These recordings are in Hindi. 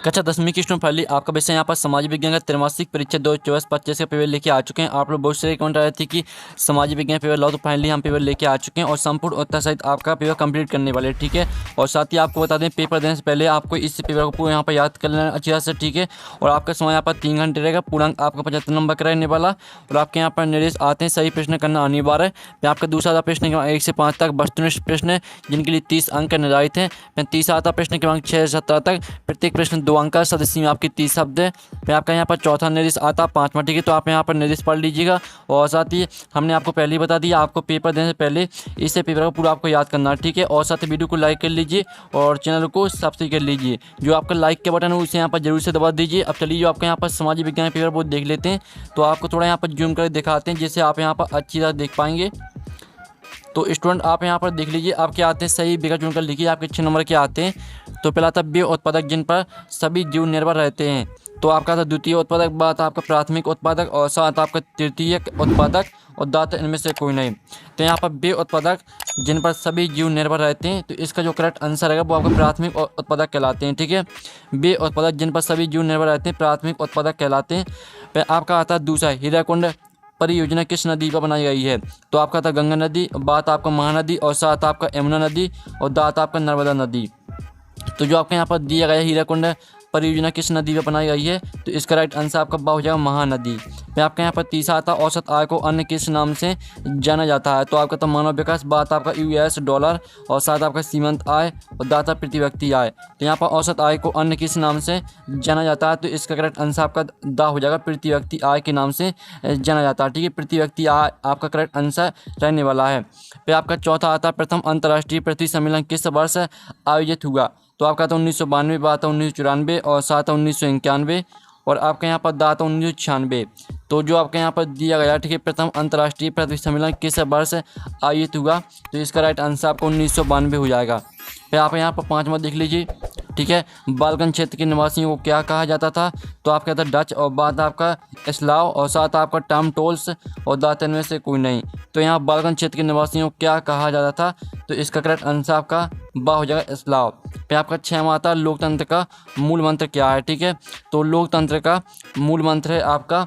कक्षा 10वीं की स्टूडेंट फाइनली आपका विषय यहाँ पर समाज विज्ञान का त्रैमासिक परीक्षा 2024-25 का पेपर लेके आ चुके हैं। आप लोग बहुत सारे कमेंट आए थे कि समाज विज्ञान पेपर लाओ, तो फाइनली हम पेपर लेके आ चुके हैं और संपूर्ण उत्तर सहित आपका पेपर कंप्लीट करने वाले, ठीक है। और साथ ही आपको बता दें, पेपर देने से पहले आपको इस पेपर को यहाँ पर याद कर लेना अच्छी तरह से, ठीक है। और आपका समय यहाँ पर 3 घंटे रहेगा, पूर्णांक आपका 75 नंबर का रहने वाला। और आपके यहाँ पर निर्देश आते हैं सही प्रश्न करना अनिवार्य है। फिर आपका दूसरा प्रश्न के 1 से 5 तक वस्तुनिष्ठ प्रश्न है जिनके लिए 30 अंक निर्धारित हैं। फिर तीसरा आता प्रश्न क्रमांक 6 से 17 तक, प्रत्येक प्रश्न 2 अंक का, सदस्य में आपके 30 शब्द है। फिर आपका यहाँ पर चौथा निर्देश आता 5वां, ठीक है। तो आप यहाँ पर निर्देश पढ़ लीजिएगा। और साथ ही हमने आपको पहले ही बता दिया, आपको पेपर देने से पहले इससे पेपर को पूरा आपको याद करना है, ठीक है। और साथ ही वीडियो को लाइक कर लीजिए और चैनल को सब्सक्राइब कर लीजिए। जो आपका लाइक के बटन है उसे यहाँ पर जरूर से दबा दीजिए। अब चलिए जो आपका यहाँ पर समाज विज्ञान पेपर वो देख लेते हैं। तो आपको थोड़ा यहाँ पर जूम कर दिखाते हैं जिससे आप यहाँ पर अच्छी तरह देख पाएंगे। तो स्टूडेंट आप यहाँ पर देख लीजिए, आपके आते हैं सही विकल्प चुनकर लिखिए, आपके 6 नंबर के आते हैं। तो पहला था वे उत्पादक जिन पर सभी जीव निर्भर रहते हैं। तो आपका था द्वितीय उत्पादक, बात आपका प्राथमिक उत्पादक, और साथ आपका तृतीयक उत्पादक, और दात इनमें से कोई नहीं। तो यहाँ पर वे उत्पादक जिन पर सभी जीव निर्भर रहते हैं, तो इसका जो करेक्ट आंसर है वो आपका प्राथमिक उत्पादक कहलाते हैं, ठीक है। वे उत्पादक जिन पर सभी जीव निर्भर रहते हैं प्राथमिक उत्पादक कहलाते हैं। फिर आपका आता है दूसरा, हीराकुंड परियोजना किस नदी पर बनाई गई है। तो आपका था गंगा नदी, बात आपका महानदी, और साथ आपका यमुना नदी, और दात आपका नर्मदा नदी। तो जो आपके यहाँ पर दिया गया हीराकुंड परियोजना किस नदी पर बनाई गई है, तो इसका राइट आंसर आपका बा हो जाएगा महानदी। फिर आपके यहाँ पर तीसरा आता औसत आय को अन्य किस नाम से जाना जाता है। तो आपका तो मानव विकास, बात आपका यूएस डॉलर, और साथ आपका सीमांत आय, और दाता प्रति व्यक्ति आय। तो यहाँ पर औसत आय को अन्य किस नाम से जाना जाता है, तो इसका करेक्ट आंसर आपका दा हो जाएगा, प्रति व्यक्ति आय के नाम से जाना जाता है, ठीक है। प्रति व्यक्ति आय आपका करेक्ट आंसर रहने वाला है। फिर आपका चौथा आता है प्रथम अंतर्राष्ट्रीय पृथ्वी सम्मेलन किस वर्ष आयोजित हुआ। तो आपका तो 1992, बात है 1994, और साथ 1991, और आपके यहाँ पर दाता 1996। तो जो आपके यहाँ पर दिया गया, ठीक है, प्रथम अंतर्राष्ट्रीय पृथ्वी सम्मेलन किस वर्ष आयोजित हुआ, तो इसका राइट आंसर आपको 1992 हो जाएगा। फिर आप यहाँ पर 5वां देख लीजिए, ठीक है। बाल्कन क्षेत्र के निवासियों को क्या कहा जाता था। तो आपका था डच, और बात आपका स्लाव, और साथ आपका टर्म टोल्स, और दात इनमें से कोई नहीं। तो यहाँ बाल्कन क्षेत्र के निवासियों को क्या कहा जाता था, तो इसका करेक्ट आंसर आपका बा हो जाएगा स्लाव। फिर आपका 6वां आता लोकतंत्र का मूल मंत्र क्या है, ठीक है। तो लोकतंत्र का मूल मंत्र है आपका,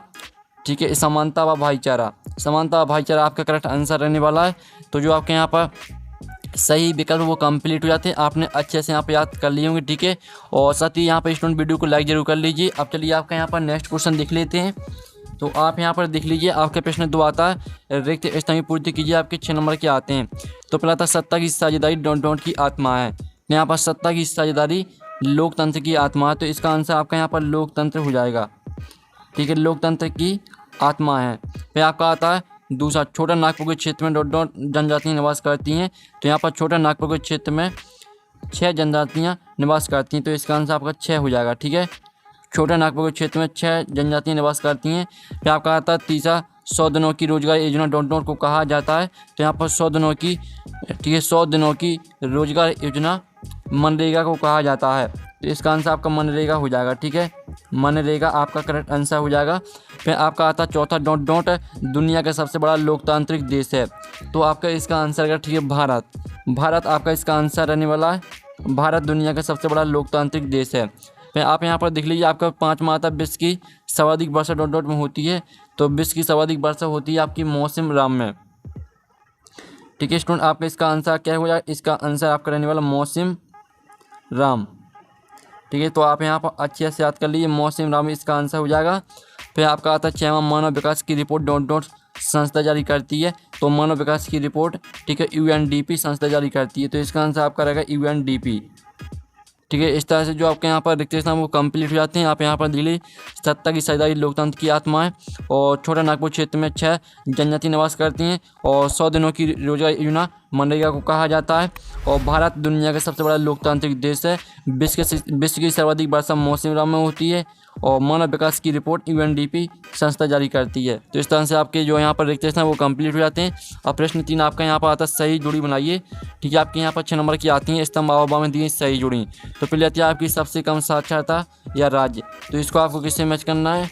ठीक है, समानता व भाईचारा। समानता व भाईचारा आपका करेक्ट आंसर रहने वाला है। तो जो आपके यहाँ पर सही विकल्प वो कंप्लीट हो जाते हैं, आपने अच्छे से यहाँ पे याद कर लिए होंगे, ठीक है। और साथ ही यहाँ पर स्टूडेंट वीडियो को लाइक जरूर कर लीजिए। अब चलिए आपका यहाँ पर नेक्स्ट क्वेश्चन देख लेते हैं। तो आप यहाँ पर देख लीजिए, आपके प्रश्न 2 आता है रिक्त स्थान पूर्ति कीजिए, आपके 6 नंबर के आते हैं। तो पहला था सत्ता की साझेदारी डॉट की आत्मा है। यहाँ पर सत्ता की साझेदारी लोकतंत्र की आत्मा है, तो इसका आंसर आपका यहाँ पर लोकतंत्र हो जाएगा, ठीक है, लोकतंत्र की आत्मा है। फिर आपका आता है दूसरा, छोटा नागपुर के क्षेत्र में डॉट जनजातियाँ निवास करती हैं। तो यहाँ पर छोटा नागपुर के क्षेत्र में 6 जनजातियाँ निवास करती हैं, तो इसका आंसर आपका 6 हो जाएगा, ठीक है। छोटा नागपुर के क्षेत्र में 6 जनजातियाँ निवास करती हैं। फिर आपका आता है तीसरा, 100 दिनों की रोजगार योजना डॉट को कहा जाता है। तो यहाँ पर 100 दिनों की, ठीक है, 100 दिनों की रोजगार योजना मनरेगा को कहा जाता है। तो इसका आंसर आपका मनरेगा हो जाएगा, ठीक है, मनरेगा आपका करेक्ट आंसर हो जाएगा। फिर आपका आता चौथा डॉट दुनिया का सबसे बड़ा लोकतांत्रिक देश है। तो आपका इसका आंसर अगर, ठीक है, भारत। भारत आपका इसका आंसर रहने वाला है, भारत दुनिया का सबसे बड़ा लोकतांत्रिक देश है। फिर आप यहाँ पर देख लीजिए, आपका 5वां आता विश्व की सर्वाधिक वर्षा डॉट में होती है। तो विश्व की सर्वाधिक वर्षा होती है आपकी मौसम राम में, ठीक है स्टूडेंट। आपका इसका आंसर क्या हो जाएगा, इसका आंसर आपका रहने वाला मौसम राम, ठीक है। तो आप यहाँ पर अच्छे से याद कर लीजिए, मौसम राम इसका आंसर हो जाएगा। फिर आपका आता है 6वां, मानव विकास की रिपोर्ट डॉट संस्था जारी करती है। तो मानव विकास की रिपोर्ट, ठीक है, यूएनडीपी संस्था जारी करती है। तो इसका आंसर आपका रहेगा यूएनडीपी, ठीक है। इस तरह से जो आपके यहाँ पर रिक्त स्थान वो कंप्लीट हो जाते हैं। आप यहाँ पर दिल्ली सत्ता की साझेदारी लोकतंत्र की आत्मा है, और छोटा नागपुर क्षेत्र में 6 जनजाति निवास करती हैं, और 100 दिनों की रोजगार योजना मनरेगा को कहा जाता है, और भारत दुनिया का सबसे बड़ा लोकतांत्रिक देश है। विश्व की सर्वाधिक वर्षा मौसम राम में होती है, और मानव विकास की रिपोर्ट यूएनडीपी संस्था जारी करती है। तो इस तरह से आपके जो यहाँ पर रिक्त स्थान वो कंप्लीट हो जाते हैं। अब प्रश्न 3 आपका यहाँ पर आता है सही जोड़ी बनाइए, ठीक है। आपके यहाँ पर 6 नंबर की आती हैं, स्तंभ आवा में दी सही जोड़ी। तो पहले आती है आपकी सबसे कम साक्षरता या राज्य। तो इसको आपको किससे मैच करना है,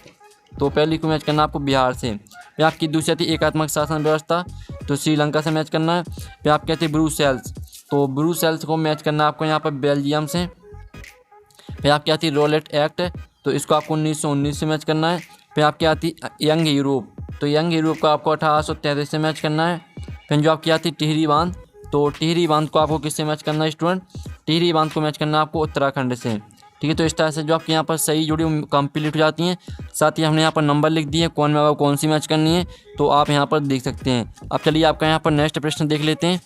तो पहली को मैच करना है आपको बिहार से। फिर आपकी दूसरी आती है एकात्मक शासन व्यवस्था, तो श्रीलंका से मैच करना है। फिर आप कहते हैं ब्रूसेल्स, तो ब्रूसेल्स को मैच करना है आपको यहाँ पर बेल्जियम से। फिर आपकी आती है रोलेट एक्ट, तो इसको आपको 1919 से मैच करना है। फिर आपकी आती यंग यूरोप, तो यंग यूरोप को आपको 1833 से मैच करना है। फिर जो आपकी आती टिहरी बांध, तो टिहरी बांध को आपको किससे मैच करना है स्टूडेंट? टिहरी बांध को मैच करना है आपको उत्तराखंड से। ठीक है, तो इस तरह से जो आपके यहाँ पर सही जुड़ी कंप्लीट हो जाती हैं। साथ ही हमने यहाँ पर नंबर लिख दिए कौन में कौन सी मैच करनी है, तो आप यहाँ पर देख सकते हैं। अब चलिए आपका यहाँ पर नेक्स्ट प्रश्न देख लेते हैं।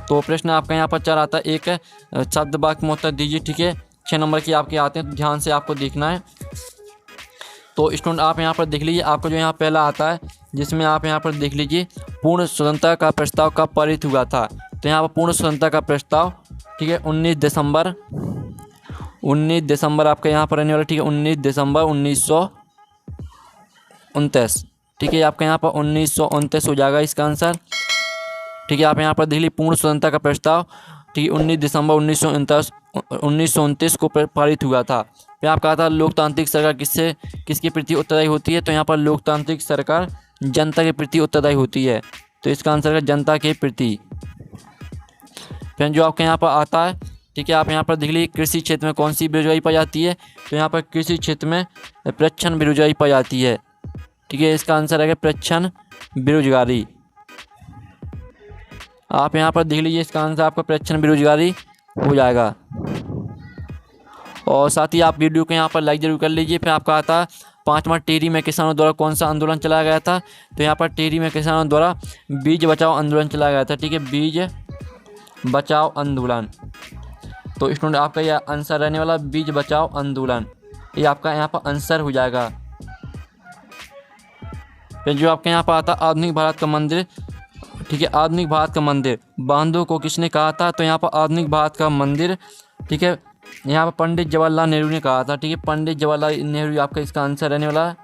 तो प्रश्न आपका यहाँ पर 4 आता है, एक शब्द वाक्य में उत्तर दीजिए। ठीक है, 6 नंबर की आपके आते हैं, तो ध्यान से आपको देखना है। तो स्टूडेंट आप यहाँ पर देख लीजिए, आपको जो यहाँ पहला आता है जिसमें आप यहाँ पर देख लीजिए पूर्ण स्वतंत्रता का प्रस्ताव कब पारित हुआ था। तो यहाँ पर पूर्ण स्वतंत्रता का प्रस्ताव, ठीक है, 19 दिसंबर आपका यहाँ पर रहने वाला। ठीक है, 19 दिसंबर 1929। ठीक है, आपका यहाँ पर 1929 हो जाएगा इसका आंसर। ठीक है, आप यहाँ पर देख लीजिए पूर्ण स्वतंत्रता का प्रस्ताव, ठीक है, 19 दिसंबर 1929 को पारित हुआ था। फिर आपका आता है लोकतांत्रिक सरकार किसके प्रति उत्तरदायी होती है। तो यहाँ पर लोकतांत्रिक सरकार जनता के प्रति उत्तरदायी होती है, तो इसका आंसर है जनता के प्रति। फिर जो आपके यहाँ पर आता है, ठीक है, आप यहाँ पर देख लीजिए कृषि क्षेत्र में कौन सी बेरोजगारी पाई जाती है। तो यहाँ पर कृषि क्षेत्र में प्रच्छन्न बेरोजगारी पाई जाती है। ठीक है, इसका आंसर है प्रच्छन्न बेरोजगारी। आप यहाँ पर देख लीजिए इसका आंसर आपका प्रच्छन्न बेरोजगारी हो जाएगा। और साथ ही आप वीडियो को यहाँ पर लाइक जरूर कर लीजिए। फिर आपका आता है 5वां टिहरी में किसानों द्वारा कौन सा आंदोलन चलाया गया था। तो यहाँ पर टिहरी में किसानों द्वारा बीज बचाओ आंदोलन चलाया गया था। ठीक है, बीज बचाओ आंदोलन। तो स्टूडेंट आपका यह आंसर रहने वाला बीज बचाओ आंदोलन, ये आपका यहाँ पर आंसर हो जाएगा। फिर जो आपके यहाँ पर आता आधुनिक भारत का मंदिर, ठीक है, आधुनिक भारत का मंदिर बांधों को किसने कहा था। तो यहाँ पर आधुनिक भारत का मंदिर, ठीक है, यहाँ पर पंडित जवाहरलाल नेहरू ने कहा था। ठीक है, पंडित जवाहरलाल नेहरू आपका इसका आंसर रहने वाला है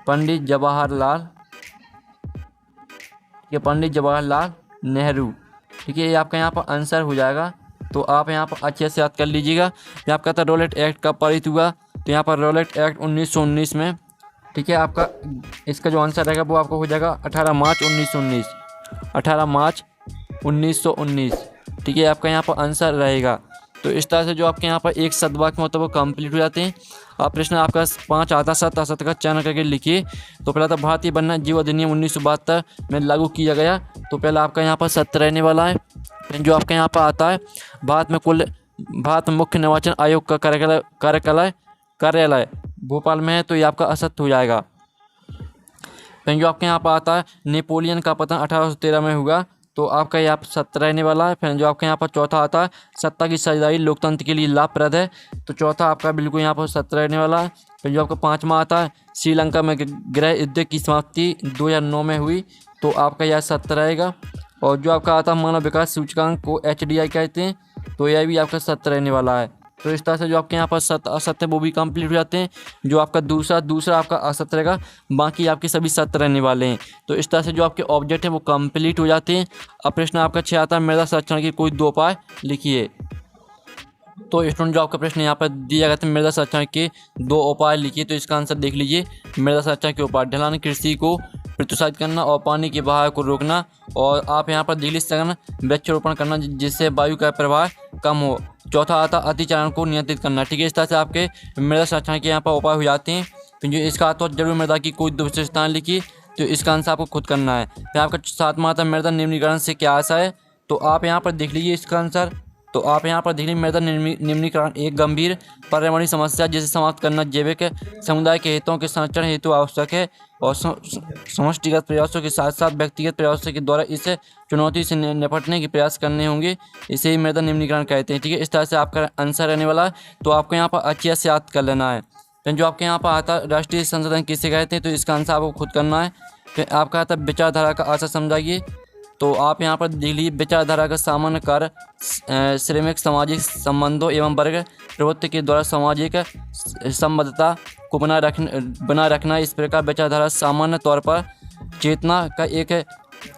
पंडित जवाहरलाल, ठीक है, पंडित जवाहरलाल नेहरू। ठीक है, ये आपका यहाँ पर आंसर हो जाएगा। तो आप यहाँ पर अच्छे से याद कर लीजिएगा। ये आपका था रोलेट एक्ट कब पारित हुआ। तो यहाँ पर रोलेट एक्ट 1919 में। ठीक है, आपका इसका जो आंसर रहेगा वो आपको हो जाएगा 18 मार्च 1919, 18 मार्च 1919। ठीक है, आपका यहाँ पर आंसर रहेगा। तो इस तरह से जो आपके यहाँ पर एक शब्दवाक्य मतलब वो कंप्लीट हो जाते हैं। आप प्रश्न आपका 5 आता सत असत का चयन करके लिखिए। तो पहला था भारतीय वन्य जीव अधिनियम 1972 में लागू किया गया। तो पहला आपका यहाँ पर सत्य रहने वाला है। फिर जो आपके यहाँ पर आता है भारत में मुख्य निर्वाचन आयोग का कार्यालय भोपाल में है। तो ये आपका असत्य हो जाएगा। फिर जो आपके यहाँ पर आता है नेपोलियन का पतन 1813 में हुआ। तो आपका यहाँ पर सत्य रहने वाला है। फिर जो आपके यहाँ पर चौथा आता है सत्ता की साझेदारी लोकतंत्र के लिए लाभप्रद है। तो चौथा आपका बिल्कुल यहाँ पर सत्य रहने वाला है। फिर जो आपका 5वां आता है श्रीलंका में गृह युद्ध की समाप्ति 2009 में हुई। तो आपका यह सत्य रहेगा। और जो आपका आता है मानव विकास सूचकांक को HDI कहते हैं। तो यह भी आपका सत्य रहने वाला है। तो इस तरह से जो आपके यहाँ पर सत्य असत्य वो भी कंप्लीट हो जाते हैं। जो आपका दूसरा आपका असत्य रहेगा, बाकी आपके सभी सत्य रहने वाले हैं। तो इस तरह से जो आपके ऑब्जेक्ट हैं वो कंप्लीट हो जाते हैं। अब प्रश्न आपका 6 आता है मृदा संरक्षण के कोई 2 उपाय लिखिए। तो स्टूडेंट जो आपका प्रश्न यहाँ पर दिया गया था मृदा संरक्षण के 2 उपाय लिखिए। तो इसका आंसर देख लीजिए। मृदा संरक्षण के उपाय ढलान कृषि को प्रोत्साहित करना और पानी के बहाव को रोकना। और आप यहाँ पर दिल्ली सघन वृक्षारोपण करना जिससे वायु का प्रवाह कम हो। चौथा आता अतिचारण को नियंत्रित करना। ठीक है, इस तरह से आपके मृदा संरक्षण के यहाँ पर उपाय हो जाते हैं। फिर जो इसका आता जरूर मृदा की कोई 2 विशेषताएं लिखिए। तो इसका आंसर आपको खुद करना है। फिर आपका 7वां आता मृदा निम्नीकरण से क्या आशा है। तो आप यहाँ पर देख लीजिए इसका आंसर। तो आप यहाँ पर देख लीजिए मृदा निम्नीकरण एक गंभीर पर्यावरणीय समस्या जिसे समाप्त करना जैविक समुदाय के हितों के संरक्षण हेतु आवश्यक है। और समष्टिगत प्रयासों के साथ साथ व्यक्तिगत प्रयासों के द्वारा इस चुनौती से निपटने के प्रयास करने होंगे। इसे ही मृदा निम्नीकरण कहते हैं। ठीक है, इस तरह से आपका आंसर रहने वाला है। तो आपको यहाँ पर अच्छे से याद कर लेना है। फिर जो आपके यहाँ पर आता राष्ट्रीय संशोधन किसे कहते हैं। तो इसका आंसर आपको खुद करना है। फिर आपका आता विचारधारा का आशय समझाइए। तो आप यहाँ पर देख लीजिए विचारधारा का सामान्य कार्य श्रमिक सामाजिक संबंधों एवं वर्ग प्रवृत्ति के द्वारा सामाजिक संबद्धता को बनाए रखना। इस प्रकार विचारधारा सामान्य तौर पर चेतना का एक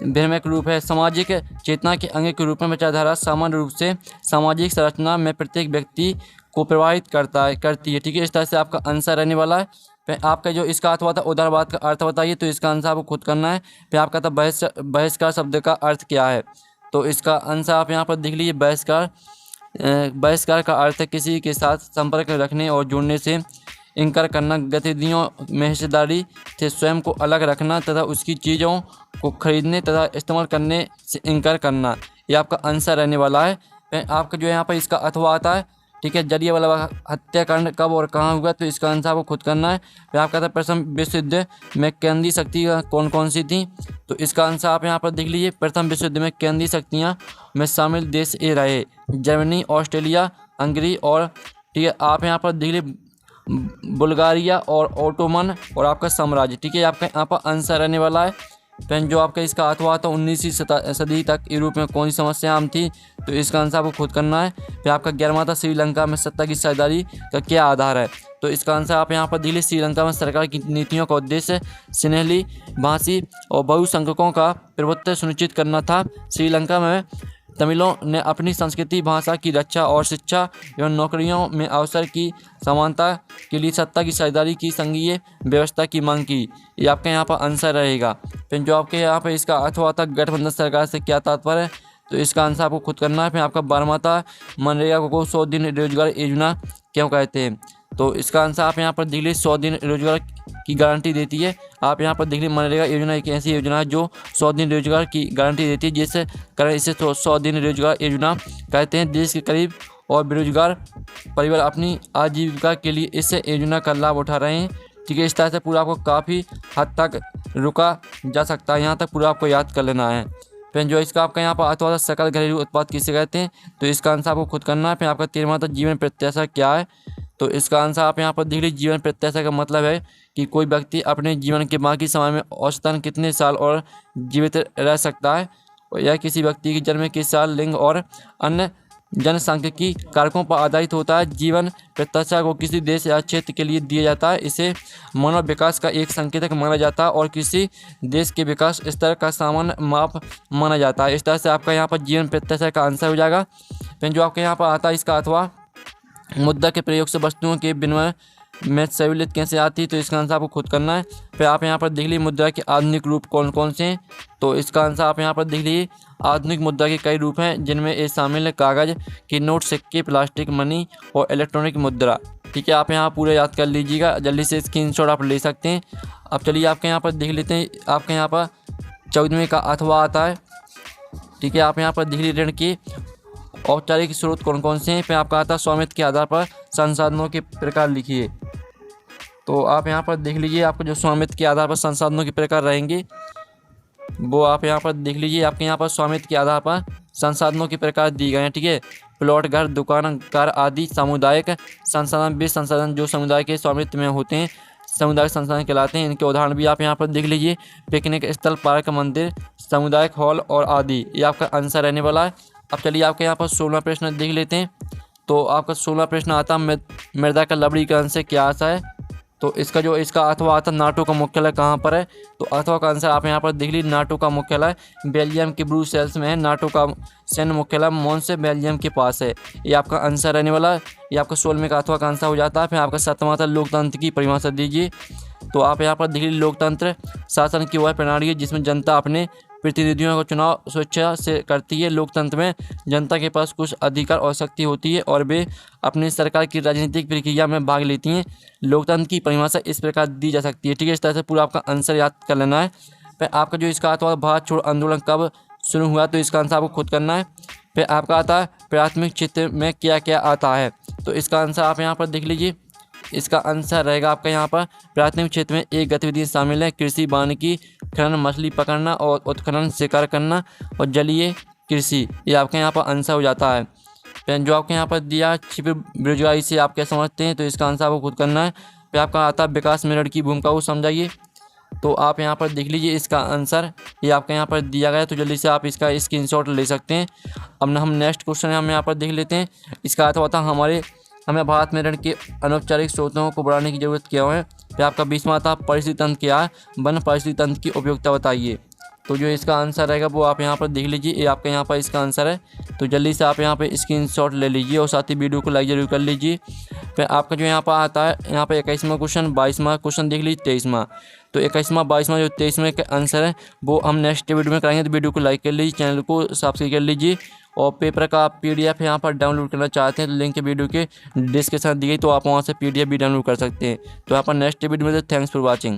भ्रामक रूप है। सामाजिक चेतना के अंग के रूप में विचारधारा सामान्य रूप से सामाजिक संरचना में प्रत्येक व्यक्ति को प्रभावित करती है। ठीक है, इस तरह से आपका आंसर रहने वाला है। फिर आपका जो इसका अर्थ हुआ था उदारवाद का अर्थ बताइए। तो इसका आंसर आपको खुद करना है। फिर आपका था बहिष्कार शब्द का अर्थ क्या है। तो इसका आंसर आप यहाँ पर देख लीजिए बहिष्कार बहिष्कार का अर्थ है किसी के साथ संपर्क रखने और जुड़ने से इनकार करना, गतिविधियों में हिस्सेदारी से स्वयं को अलग रखना तथा उसकी चीज़ों को खरीदने तथा इस्तेमाल करने से इनकार करना। ये आपका आंसर रहने वाला है। आपका जो है यहाँ पर इसका अथवा आता है, ठीक है। जलियांवाला बाग हत्याकांड कब और कहाँ हुआ, तो इसका आंसर आपको खुद करना है। फिर आपका था प्रथम विश्व युद्ध में केंद्रीय शक्तियाँ कौन कौन सी थी, तो इसका आंसर आप यहाँ पर देख लीजिए। प्रथम विश्व युद्ध में केंद्रीय शक्तियाँ में शामिल देश ये रहे जर्मनी, ऑस्ट्रेलिया, हंगरी और, ठीक है, आप यहाँ पर देख लीजिए बुल्गारिया और ओटोमन और आपका साम्राज्य, ठीक है। आपका यहाँ पर आंसर रहने वाला है। फिर जो आपका इसका अथवा था 19वीं सदी तक यूरोप में कौन सी समस्या आम थी, तो इसका आंसर आपको खुद करना है। फिर आपका 11वां था श्रीलंका में सत्ता की साझेदारी का क्या आधार है, तो इसका आंसर आप यहाँ पर दिल्ली श्रीलंका में सरकार की नीतियों का उद्देश्य स्नेहली, भाषी और बहुसंख्यकों का प्रभुत्व सुनिश्चित करना था। श्रीलंका में तमिलों ने अपनी संस्कृति, भाषा की रक्षा और शिक्षा एवं नौकरियों में अवसर की समानता के लिए सत्ता की साझेदारी की संघीय व्यवस्था की मांग की। ये आपका यहाँ पर आंसर रहेगा। फिर जो आपके यहाँ पर इसका अथवा था गठबंधन सरकार से क्या तात्पर्य है, तो इसका आंसर आपको खुद करना है। फिर आपका 12वां था मनरेगा को 100 दिन रोजगार योजना क्यों कहते हैं, तो इसका आंसर आप यहाँ पर देख लीजिए 100 दिन रोजगार की गारंटी देती है। आप यहाँ पर देख लीजिए मनरेगा योजना एक ऐसी योजना है जो 100 दिन रोजगार की गारंटी देती है, जिससे कारण इसे 100 दिन रोजगार योजना कहते हैं। देश के करीब और बेरोजगार परिवार अपनी आजीविका के लिए इस योजना का लाभ उठा रहे हैं, ठीक है। इस तरह से पूरा आपको काफ़ी हद तक रुका जा सकता है, यहाँ तक पूरा आपको याद कर लेना है। फिर जो इसका आपका यहाँ पर अथवा सकल घरेलू उत्पाद किसे कहते हैं, तो इसका आंसर आपको खुद करना है। फिर आपका 13वां था जीवन प्रत्याशा क्या है, तो इसका आंसर आप यहाँ पर देख लीजिए। जीवन प्रत्याशा का मतलब है कि कोई व्यक्ति अपने जीवन के बाकी समय में औसतन कितने साल और जीवित रह सकता है, और यह किसी व्यक्ति के जन्म के साल, लिंग और अन्य जनसांख्यिकी कारकों पर आधारित होता है। जीवन प्रत्याशा को किसी देश या क्षेत्र के लिए दिया जाता है। इसे मानव विकास का एक संकेतक माना जाता है और किसी देश के विकास स्तर का सामान्य माप माना जाता है। इस तरह से आपका यहाँ पर जीवन प्रत्याशा का आंसर हो जाएगा। फिर जो आपके यहाँ पर आता है इसका अथवा मुद्रा के प्रयोग से वस्तुओं के विनिमय में सहूलियत कैसे आती है, तो इसका आंसर आपको खुद करना है। फिर आप यहाँ पर देख लीजिए मुद्रा के आधुनिक रूप कौन कौन से हैं, तो इसका आंसर आप यहाँ पर देख लीजिए। आधुनिक मुद्रा के कई रूप हैं, जिनमें ये शामिल है कागज़ के नोट, सिक्के, प्लास्टिक मनी और इलेक्ट्रॉनिक मुद्रा, ठीक है। आप यहाँ पूरा याद कर लीजिएगा, जल्दी से स्क्रीनशॉट आप ले सकते हैं। अब चलिए आपके यहाँ पर देख लेते हैं। आपके यहाँ पर 14वें का अथवा आता है, ठीक है। आप यहाँ पर देख लीजिए ऋण की औपचारिक स्रोत कौन कौन से हैं। फिर आपका आता है स्वामित्व के आधार पर संसाधनों के प्रकार लिखिए, तो आप यहाँ पर देख लीजिए। आपको जो स्वामित्व के आधार पर संसाधनों के प्रकार रहेंगे वो आप यहाँ पर देख लीजिए। आपके यहाँ पर स्वामित्व के आधार पर संसाधनों के प्रकार दिए गए हैं, ठीक है। प्लॉट, घर, दुकान, कार आदि। सामुदायिक संसाधन वे संसाधन जो समुदाय के स्वामित्व में होते हैं सामुदायिक संसाधन कहलाते हैं। इनके उदाहरण भी आप यहाँ पर देख लीजिए। पिकनिक स्थल, पार्क, मंदिर, सामुदायिक हॉल और आदि। ये आपका आंसर रहने वाला है। अब चलिए आपके यहाँ पर 16वां प्रश्न देख लेते हैं। तो आपका 16वां प्रश्न आता है मृदा का लवणीकरण का अंश से क्या आशा है, तो इसका अथवा आता है नाटो का मुख्यालय कहाँ पर है, तो अथवा का आंसर आप यहाँ पर देख लीजिए। नाटो का मुख्यालय बेल्जियम के ब्रुसेल्स में है। नाटो का सैन्य मुख्यालय मॉन्स बेल्जियम के पास है। ये आपका आंसर रहने वाला है। ये आपका 16वें का अथवा का आंसर हो जाता है। फिर आपका 7वां था लोकतंत्र की परिभाषा दीजिए, तो आप यहाँ पर देख लीजिए। लोकतंत्र शासन की वह प्रणाली है जिसमें जनता अपने प्रतिनिधियों का चुनाव स्वेच्छा से करती है। लोकतंत्र में जनता के पास कुछ अधिकार और शक्ति होती है और वे अपनी सरकार की राजनीतिक प्रक्रिया में भाग लेती हैं। लोकतंत्र की परिभाषा इस प्रकार दी जा सकती है, ठीक है। इस तरह से पूरा आपका आंसर याद कर लेना है। फिर आपका जो इसका आता है भारत छोड़ो आंदोलन कब शुरू हुआ, तो इसका आंसर आपको खुद करना है। फिर आपका आता है प्राथमिक क्षेत्र में क्या क्या आता है, तो इसका आंसर आप यहाँ पर देख लीजिए। इसका आंसर रहेगा आपका यहाँ पर प्राथमिक क्षेत्र में एक गतिविधि शामिल है कृषि, वानिकी, खनन, मछली पकड़ना और उत्खनन, शिकार करना और जलीय कृषि। ये आपके यहाँ पर आंसर हो जाता है। फिर जो आपके यहाँ पर दिया छिपी बेरोजगारी से आप क्या समझते हैं, तो इसका आंसर आपको खुद करना है। फिर आपका आता है विकास में ऋण की भूमिका को समझाइए, तो आप यहाँ पर देख लीजिए। इसका आंसर ये आपके यहाँ पर दिया गया है, तो जल्दी से आप इसका स्क्रीनशॉट ले सकते हैं। अब हम नेक्स्ट क्वेश्चन हम यहाँ पर देख लेते हैं। इसका अर्थ होता है हमें भारत में ऋण के अनौपचारिक स्रोतों को बढ़ाने की जरूरत क्या है। फिर आपका 20वां था परिस्थिति तंत्र क्या है, वन परिस्थिति तंत्र की उपयोगिता बताइए। तो जो इसका आंसर रहेगा वो आप यहाँ पर देख लीजिए। ये आपका यहाँ पर इसका आंसर है, तो जल्दी से आप यहाँ पे स्क्रीनशॉट ले लीजिए और साथ ही वीडियो को लाइक जरूर कर लीजिए। फिर आपका जो यहाँ पर आता है यहाँ पे 21वां क्वेश्चन, 22वां क्वेश्चन देख लीजिए, 23वां। तो 21वां, 22वां जो 23वें का आंसर है वो हम नेक्स्ट वीडियो में कराएंगे, तो वीडियो को लाइक कर लीजिए, चैनल को सब्सक्राइब कर लीजिए और पेपर का आप PDF यहाँ पर डाउनलोड करना चाहते हैं तो लिंक वीडियो के डिस्क्रिप्शन दी गई, तो आप वहाँ से PDF भी डाउनलोड कर सकते हैं। तो यहाँ पर नेक्स्ट वीडियो में, थैंक्स फॉर वॉचिंग।